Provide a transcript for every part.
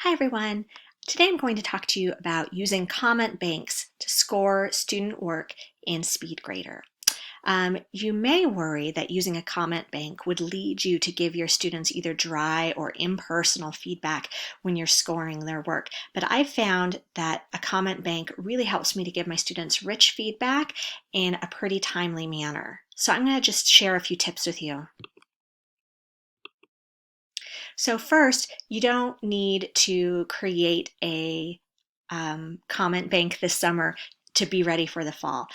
Hi everyone. Today I'm going to talk to you about using comment banks to score student work in Speedgrader. You may worry that using a comment bank would lead you to give your students either dry or impersonal feedback when you're scoring their work, but I've found that a comment bank really helps me to give my students rich feedback in a pretty timely manner. So I'm going to just share a few tips with you. So first, you don't need to create a comment bank this summer to be ready for the fall.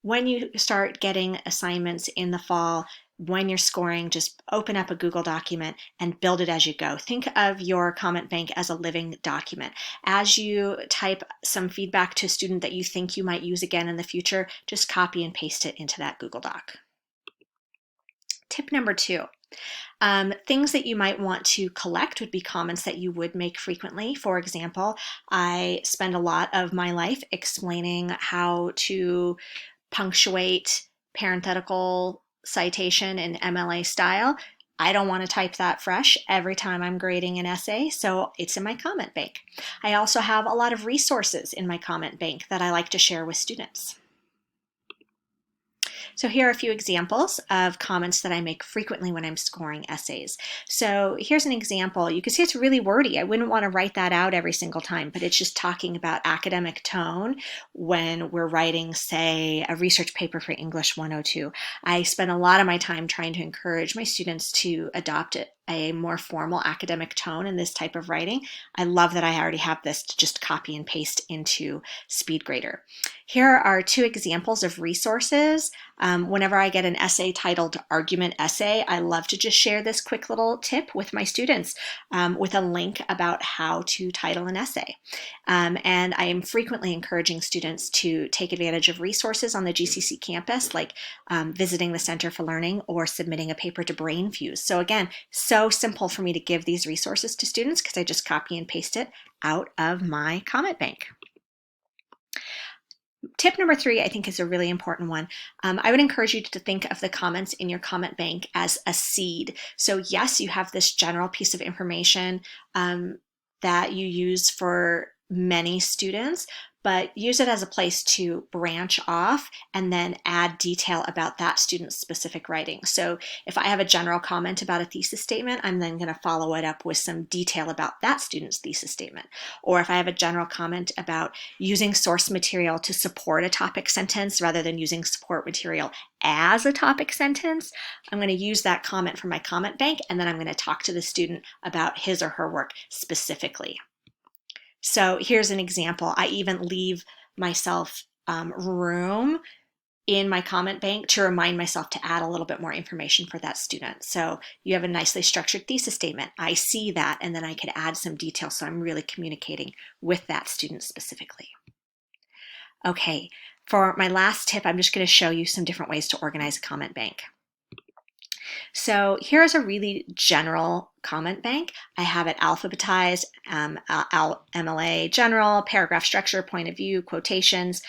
When you start getting assignments in the fall, when you're scoring, just open up a Google document and build it as you go. Think of your comment bank as a living document. As you type some feedback to a student that you think you might use again in the future, just copy and paste it into that Google Doc. Tip number 2. Things that you might want to collect would be comments that you would make frequently. For example, I spend a lot of my life explaining how to punctuate parenthetical citation in MLA style. I don't want to type that fresh every time I'm grading an essay, so it's in my comment bank. I also have a lot of resources in my comment bank that I like to share with students. So here are a few examples of comments that I make frequently when I'm scoring essays. So here's an example. You can see it's really wordy. I wouldn't want to write that out every single time, but it's just talking about academic tone when we're writing, say, a research paper for English 102. I spend a lot of my time trying to encourage my students to adopt a more formal academic tone in this type of writing. I love that I already have this to just copy and paste into Speedgrader. Here are 2 examples of resources. Whenever I get an essay titled Argument Essay, I love to just share this quick little tip with my students with a link about how to title an essay. And I am frequently encouraging students to take advantage of resources on the GCC campus, like visiting the Center for Learning or submitting a paper to BrainFuse. So again, so simple for me to give these resources to students because I just copy and paste it out of my comment bank. Tip number 3, I think, is a really important one. I would encourage you to think of the comments in your comment bank as a seed. So yes, you have this general piece of information that you use for many students, but use it as a place to branch off and then add detail about that student's specific writing. So if I have a general comment about a thesis statement, I'm then going to follow it up with some detail about that student's thesis statement. Or if I have a general comment about using source material to support a topic sentence rather than using support material as a topic sentence, I'm going to use that comment from my comment bank, and then I'm going to talk to the student about his or her work specifically. So here's an example. I even leave myself room in my comment bank to remind myself to add a little bit more information for that student. So you have a nicely structured thesis statement. I see that, and then I could add some detail so I'm really communicating with that student specifically. Okay, for my last tip, I'm just going to show you some different ways to organize a comment bank. So here's a really general comment bank. I have it alphabetized, MLA general, paragraph structure, point of view, quotations.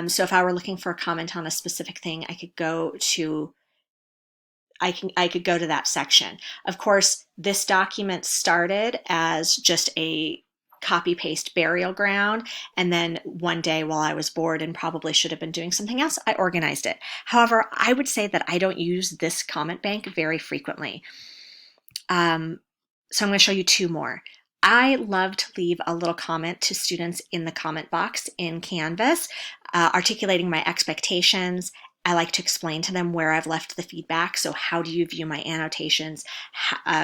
So if I were looking for a comment on a specific thing, I could go to that section. Of course, this document started as just a copy-paste burial ground, and then one day while I was bored and probably should have been doing something else, I organized it. However, I would say that I don't use this comment bank very frequently. So I'm going to show you 2 more. I love to leave a little comment to students in the comment box in Canvas, articulating my expectations. I like to explain to them where I've left the feedback. So how do you view my annotations?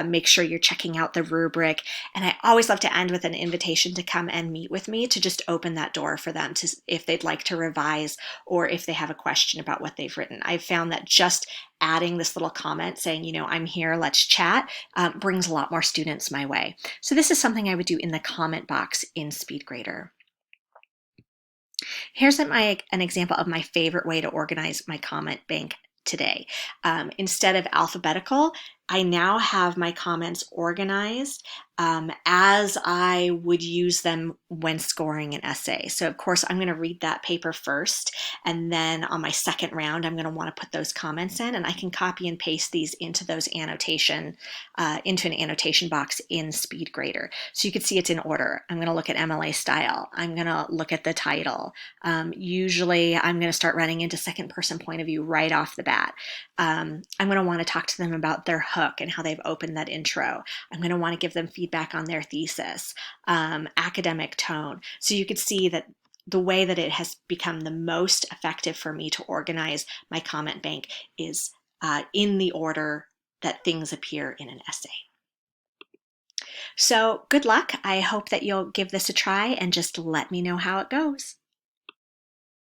Make sure you're checking out the rubric. And I always love to end with an invitation to come and meet with me to just open that door for them to, if they'd like to revise or if they have a question about what they've written. I've found that just adding this little comment saying, I'm here, let's chat, brings a lot more students my way. So this is something I would do in the comment box in Speedgrader. Here's an example of my favorite way to organize my comment bank today. Instead of alphabetical, I now have my comments organized as I would use them when scoring an essay. So of course I'm going to read that paper first, and then on my second round I'm going to want to put those comments in, and I can copy and paste these into those into an annotation box in Speedgrader. So you can see it's in order. I'm going to look at MLA style. I'm going to look at the title. Usually I'm going to start running into second person point of view right off the bat. I'm going to want to talk to them about their hook and how they've opened that intro. I'm going to want to give them feedback on their thesis, academic tone. So you could see that the way that it has become the most effective for me to organize my comment bank is in the order that things appear in an essay. So good luck. I hope that you'll give this a try and just let me know how it goes.